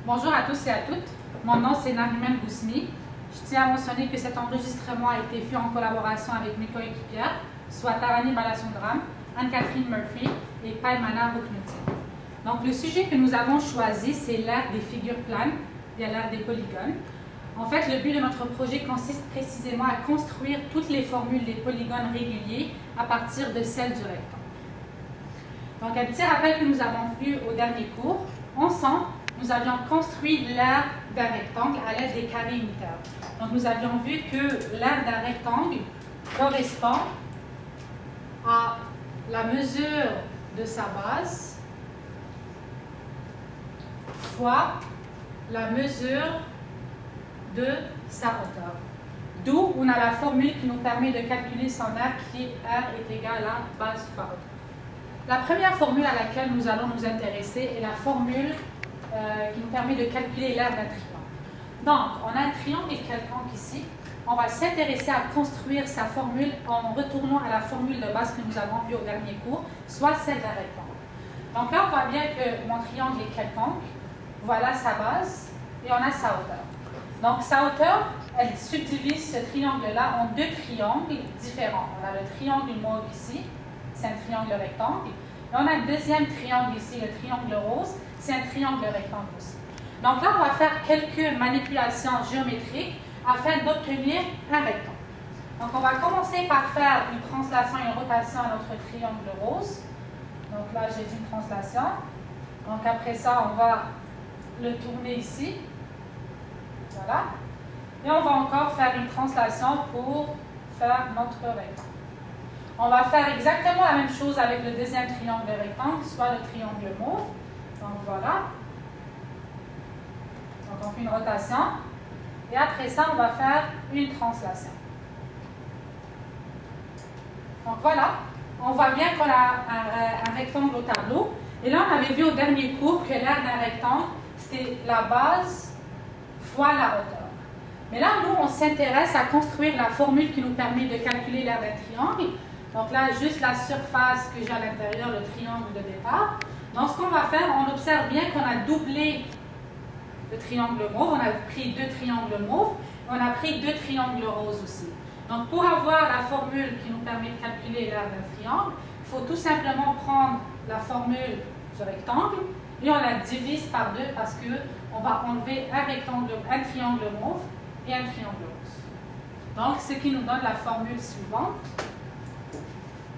Bonjour à tous et à toutes. Mon nom c'est Nariman Bousmi. Je tiens à mentionner que cet enregistrement a été fait en collaboration avec mes coéquipières, soit Tarani Balasundram, Anne-Catherine Murphy et Paimana Ruknuti. Donc le sujet que nous avons choisi, c'est l'ère des figures planes, bien l'ère des polygones. En fait, le but de notre projet consiste précisément à construire toutes les formules des polygones réguliers à partir de celles du rectangle. Donc un petit rappel que nous avons vu au dernier cours. Ensemble, nous avions construit l'aire d'un rectangle à l'aide des carrés unitaires. Donc nous avions vu que l'aire d'un rectangle correspond à la mesure de sa base fois la mesure de sa hauteur. D'où on a la formule qui nous permet de calculer son aire qui est R est égal à base fois hauteur. La première formule à laquelle nous allons nous intéresser est la formule qui nous permet de calculer l'aire d'un triangle. Donc, on a un triangle quelconque ici. On va s'intéresser à construire sa formule en retournant à la formule de base que nous avons vue au dernier cours, soit celle d'un rectangle. Donc là, on voit bien que mon triangle est quelconque. Voilà sa base et on a sa hauteur. Donc, sa hauteur, elle subdivise ce triangle-là en deux triangles différents. On a le triangle mauve ici, c'est un triangle rectangle. Et on a un deuxième triangle ici, le triangle rose, c'est un triangle rectangle aussi. Donc là, on va faire quelques manipulations géométriques afin d'obtenir un rectangle. Donc on va commencer par faire une translation et une rotation à notre triangle rose. Donc là, j'ai une translation. Donc après ça, on va le tourner ici. Voilà. Et on va encore faire une translation pour faire notre rectangle. On va faire exactement la même chose avec le deuxième triangle rectangle, soit le triangle mauve. Donc voilà. Donc on fait une rotation. Et après ça, on va faire une translation. Donc voilà. On voit bien qu'on a un rectangle au tableau. Et là, on avait vu au dernier cours que l'aire d'un rectangle, c'était la base fois la hauteur. Mais là, nous, on s'intéresse à construire la formule qui nous permet de calculer l'aire d'un triangle. Donc là, juste la surface que j'ai à l'intérieur, le triangle de départ. Donc ce qu'on va faire, on observe bien qu'on a doublé le triangle mauve. On a pris deux triangles mauves. On a pris deux triangles roses aussi. Donc pour avoir la formule qui nous permet de calculer l'aire d'un triangle, il faut tout simplement prendre la formule du rectangle et on la divise par deux parce qu'on va enlever un triangle mauve et un triangle rose. Donc ce qui nous donne la formule suivante.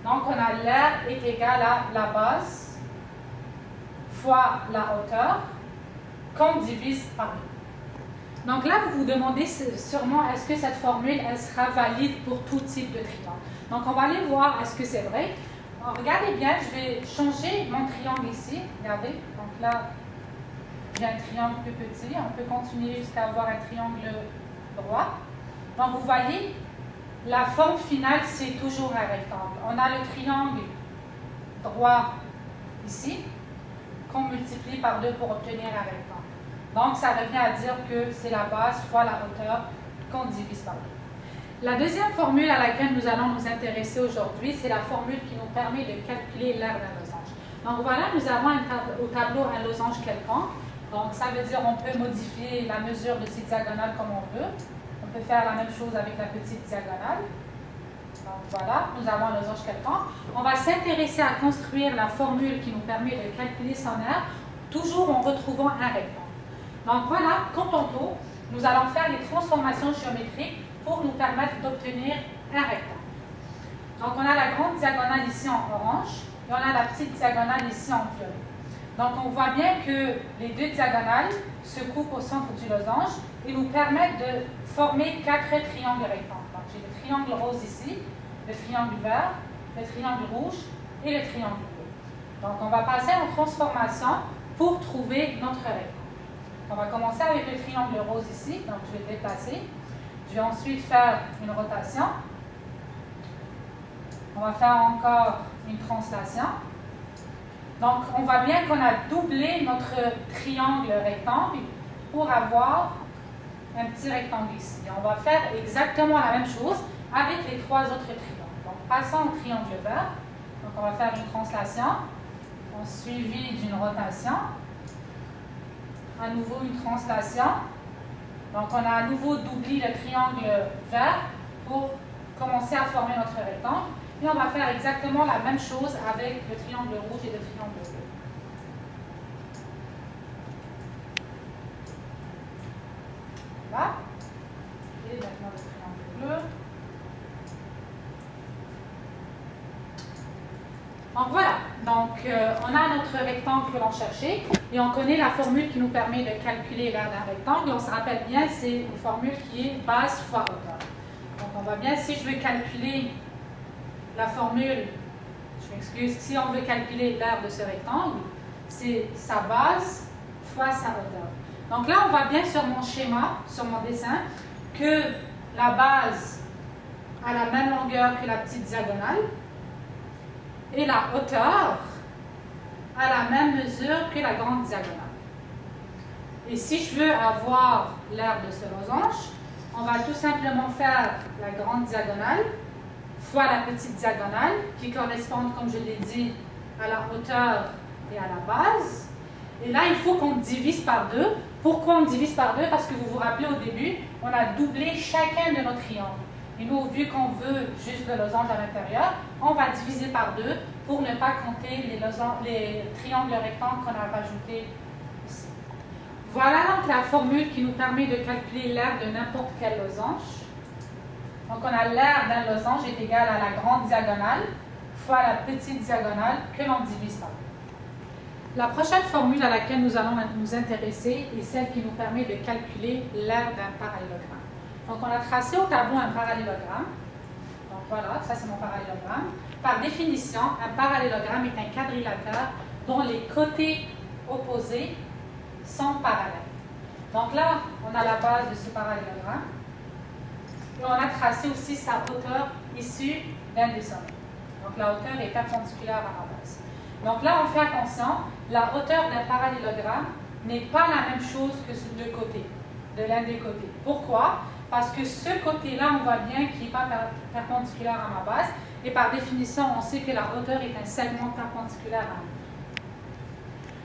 Donc, on a l'aire est égal à la base fois la hauteur qu'on divise par deux. Donc là, vous vous demandez sûrement est-ce que cette formule elle sera valide pour tout type de triangle. Donc, on va aller voir est-ce que c'est vrai. Alors, regardez bien, je vais changer mon triangle ici. Regardez. Donc là, j'ai un triangle plus petit. On peut continuer jusqu'à avoir un triangle droit. Donc, vous voyez, la forme finale, c'est toujours un rectangle. On a le triangle droit ici, qu'on multiplie par 2 pour obtenir un rectangle. Donc, ça revient à dire que c'est la base fois la hauteur qu'on divise par 2. La deuxième formule à laquelle nous allons nous intéresser aujourd'hui, c'est la formule qui nous permet de calculer l'aire d'un losange. Donc voilà, nous avons au tableau un losange quelconque. Donc, ça veut dire qu'on peut modifier la mesure de ces diagonales comme on veut. On peut faire la même chose avec la petite diagonale. Donc voilà, nous avons un losange quelconque. On va s'intéresser à construire la formule qui nous permet de calculer son aire, toujours en retrouvant un rectangle. Donc voilà, comme tantôt, nous allons faire les transformations géométriques pour nous permettre d'obtenir un rectangle. Donc on a la grande diagonale ici en orange et on a la petite diagonale ici en violet. Donc on voit bien que les deux diagonales se coupent au centre du losange et nous permettent de former 4 triangles rectangles. Donc j'ai le triangle rose ici, le triangle vert, le triangle rouge et le triangle bleu. Donc on va passer en transformation pour trouver notre rectangle. On va commencer avec le triangle rose ici, donc je vais le déplacer. Je vais ensuite faire une rotation. On va faire encore une translation. Donc, on voit bien qu'on a doublé notre triangle rectangle pour avoir un petit rectangle ici. On va faire exactement la même chose avec les 3 autres triangles. Donc, passons au triangle vert. Donc, on va faire une translation, suivie d'une rotation. à nouveau une translation. Donc, on a à nouveau doublé le triangle vert pour commencer à former notre rectangle. Et on va faire exactement la même chose avec le triangle rouge et le triangle bleu. Voilà. Et maintenant le triangle bleu. Donc voilà, on a notre rectangle que l'on cherchait et on connaît la formule qui nous permet de calculer l'aire d'un rectangle. On se rappelle bien, c'est une formule qui est base fois hauteur. Donc on voit bien, si je veux calculer la formule, je m'excuse, si on veut calculer l'aire de ce rectangle, c'est sa base fois sa hauteur. Donc là, on voit bien sur mon schéma, sur mon dessin, que la base a la même longueur que la petite diagonale. Et la hauteur a la même mesure que la grande diagonale. Et si je veux avoir l'aire de ce losange, on va tout simplement faire la grande diagonale fois la petite diagonale, qui correspondent, comme je l'ai dit, à la hauteur et à la base. Et là, il faut qu'on divise par 2. Pourquoi on divise par 2? Parce que vous vous rappelez au début, on a doublé chacun de nos triangles. Et nous, vu qu'on veut juste le losange à l'intérieur, on va diviser par 2 pour ne pas compter les triangles rectangles qu'on a rajoutés ici. Voilà donc la formule qui nous permet de calculer l'aire de n'importe quel losange. Donc on a l'aire d'un losange est égal à la grande diagonale fois la petite diagonale que l'on divise par 2. La prochaine formule à laquelle nous allons nous intéresser est celle qui nous permet de calculer l'aire d'un parallélogramme. Donc, on a tracé au tableau un parallélogramme. Donc, voilà, ça c'est mon parallélogramme. Par définition, un parallélogramme est un quadrilatère dont les côtés opposés sont parallèles. Donc là, on a la base de ce parallélogramme. Et on a tracé aussi sa hauteur issue d'un des sommets. Donc, la hauteur est perpendiculaire à la base. Donc là, on fait attention, la hauteur d'un parallélogramme n'est pas la même chose que le côté, de l'un des côtés. Pourquoi? Parce que ce côté-là, on voit bien qu'il n'est pas perpendiculaire à ma base. Et par définition, on sait que la hauteur est un segment perpendiculaire à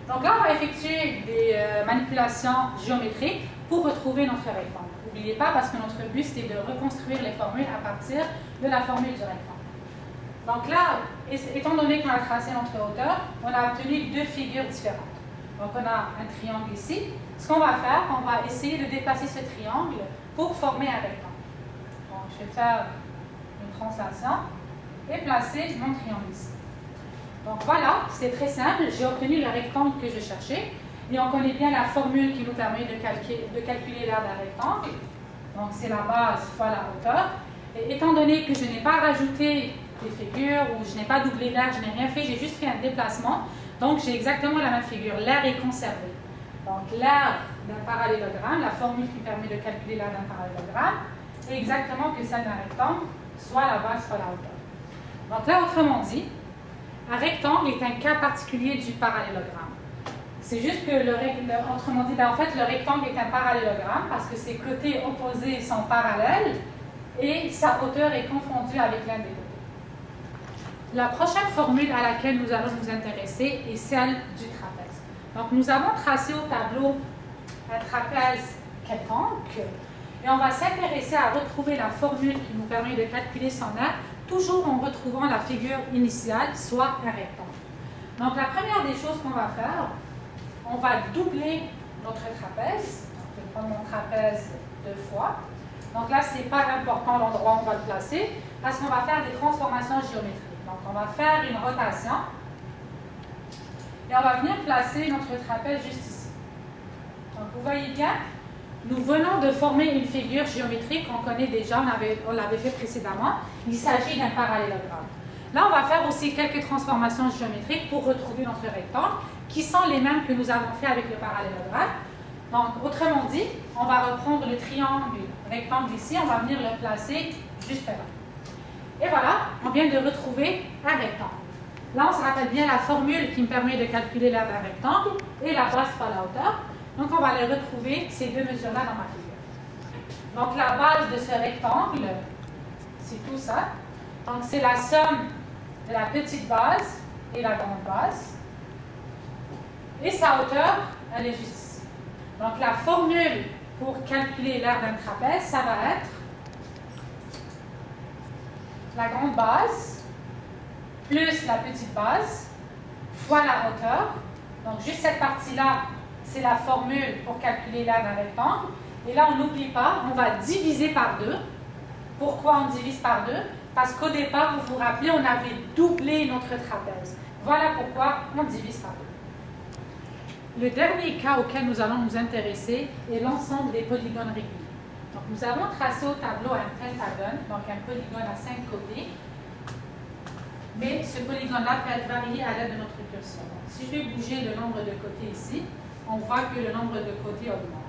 nous. Donc là, on va effectuer des manipulations géométriques pour retrouver notre rectangle. N'oubliez pas, parce que notre but, c'est de reconstruire les formules à partir de la formule du rectangle. Donc là, étant donné qu'on a tracé notre hauteur, on a obtenu 2 figures différentes. Donc on a un triangle ici. Ce qu'on va faire, on va essayer de déplacer ce triangle pour former un rectangle. Donc, je vais faire une translation et placer mon triangle ici. Donc voilà, c'est très simple. J'ai obtenu le rectangle que je cherchais. Et on connaît bien la formule qui nous permet de calculer l'aire d'un rectangle. Donc c'est la base fois la hauteur. Et étant donné que je n'ai pas rajouté des figures ou je n'ai pas doublé l'aire, je n'ai rien fait, j'ai juste fait un déplacement. Donc j'ai exactement la même figure. L'aire est conservée. Donc l'aire d'un parallélogramme, la formule qui permet de calculer l'aire d'un parallélogramme, est exactement que celle d'un rectangle, soit la base fois la hauteur. Donc là, autrement dit, un rectangle est un cas particulier du parallélogramme. C'est juste que, autrement dit, en fait, le rectangle est un parallélogramme parce que ses côtés opposés sont parallèles et sa hauteur est confondue avec l'un des côtés. La prochaine formule à laquelle nous allons nous intéresser est celle du trapèze. Donc, nous avons tracé au tableau un trapèze quelconque et on va s'intéresser à retrouver la formule qui nous permet de calculer son aire, toujours en retrouvant la figure initiale, soit un rectangle. Donc, la première des choses qu'on va faire, on va doubler notre trapèze. Donc, je vais prendre mon trapèze 2 fois. Donc là, ce n'est pas important l'endroit où on va le placer, parce qu'on va faire des transformations géométriques. Donc, on va faire une rotation et on va venir placer notre trapèze juste ici. Donc, vous voyez bien, nous venons de former une figure géométrique qu'on connaît déjà, on l'avait fait précédemment. Il s'agit d'un parallélogramme. Là, on va faire aussi quelques transformations géométriques pour retrouver notre rectangle, qui sont les mêmes que nous avons fait avec le parallélogramme. Donc, autrement dit, on va reprendre le triangle rectangle ici, on va venir le placer juste là. Et voilà, on vient de retrouver un rectangle. Là, on se rappelle bien la formule qui me permet de calculer l'aire d'un rectangle et la base par la hauteur. Donc, on va les retrouver, ces deux mesures-là, dans ma figure. Donc, la base de ce rectangle, c'est tout ça. Donc, c'est la somme de la petite base et la grande base. Et sa hauteur, elle est juste ici. Donc la formule pour calculer l'aire d'un trapèze, ça va être la grande base plus la petite base fois la hauteur. Donc juste cette partie-là, c'est la formule pour calculer l'aire d'un rectangle. Et là, on n'oublie pas, on va diviser par 2. Pourquoi on divise par 2? Parce qu'au départ, vous vous rappelez, on avait doublé notre trapèze. Voilà pourquoi on divise par 2. Le dernier cas auquel nous allons nous intéresser est l'ensemble des polygones réguliers. Donc, nous avons tracé au tableau un pentagone, donc un polygone à 5 côtés. Mais ce polygone-là peut être varié à l'aide de notre curseur. Donc, si je vais bouger le nombre de côtés ici, on voit que le nombre de côtés augmente.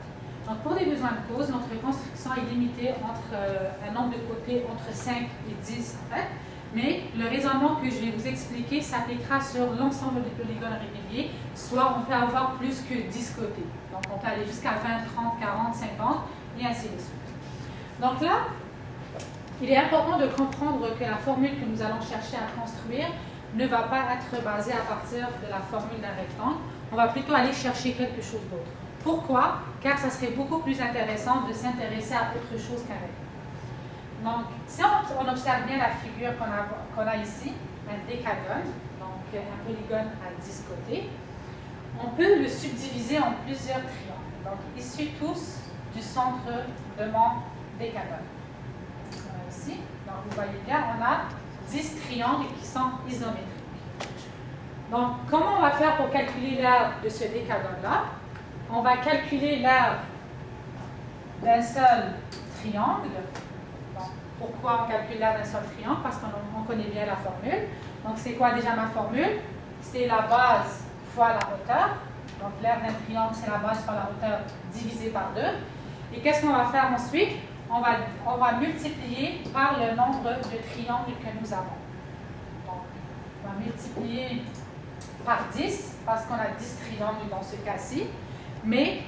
Donc, pour des besoins de cause, notre construction est limitée entre un nombre de côtés entre 5 et 10 en fait. Mais le raisonnement que je vais vous expliquer s'appliquera sur l'ensemble des polygones réguliers, soit on peut avoir plus que 10 côtés. Donc, on peut aller jusqu'à 20, 30, 40, 50 et ainsi de suite. Donc là, il est important de comprendre que la formule que nous allons chercher à construire ne va pas être basée à partir de la formule d'un rectangle. On va plutôt aller chercher quelque chose d'autre. Pourquoi? Car ça serait beaucoup plus intéressant de s'intéresser à autre chose qu'un rectangle. Donc, si on observe bien la figure qu'on a ici, un décagone, donc un polygone à 10 côtés, on peut le subdiviser en plusieurs triangles, donc issus tous du centre de mon décagone. Ici, donc vous voyez bien, on a 10 triangles qui sont isométriques. Donc, comment on va faire pour calculer l'aire de ce décagone-là? On va calculer l'aire d'un seul triangle. Donc, pourquoi on calcule l'aire d'un seul triangle? Parce qu'on connaît bien la formule. Donc, c'est quoi déjà ma formule? C'est la base fois la hauteur. Donc, l'aire d'un triangle, c'est la base fois la hauteur divisée par 2. Et qu'est-ce qu'on va faire ensuite? On va multiplier par le nombre de triangles que nous avons. Donc, on va multiplier par 10, parce qu'on a 10 triangles dans ce cas-ci. Mais,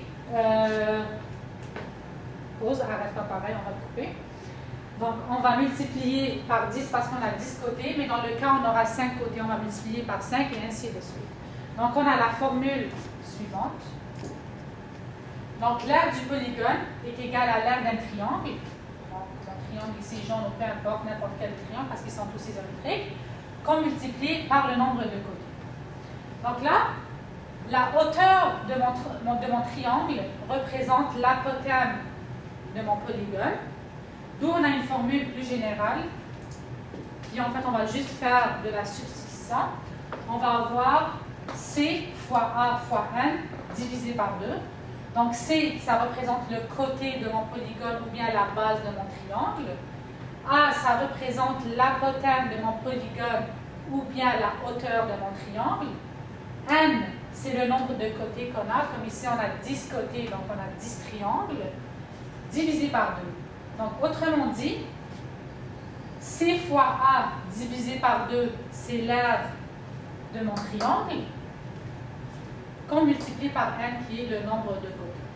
pause, arrête pas pareil, on va le couper. Donc, on va multiplier par 10 parce qu'on a 10 côtés, mais dans le cas, on aura 5 côtés, on va multiplier par 5 et ainsi de suite. Donc, on a la formule suivante. Donc, l'aire du polygone est égale à l'aire d'un triangle. Donc, un triangle ici jaune, ou peu importe, n'importe quel triangle, parce qu'ils sont tous isométriques, qu'on multiplie par le nombre de côtés. Donc là, la hauteur de mon triangle représente l'apothéose de mon polygone, d'où on a une formule plus générale, qui en fait, on va juste faire de la substitution. On va avoir C fois A fois N divisé par 2. Donc, C, ça représente le côté de mon polygone ou bien la base de mon triangle. A, ça représente l'apothéose de mon polygone ou bien la hauteur de mon triangle. N, c'est le nombre de côtés qu'on a. Comme ici, on a 10 côtés, donc on a 10 triangles, divisé par 2. Donc, autrement dit, C fois A divisé par 2, c'est l'aire de mon triangle, qu'on multiplie par N, qui est le nombre de côtés.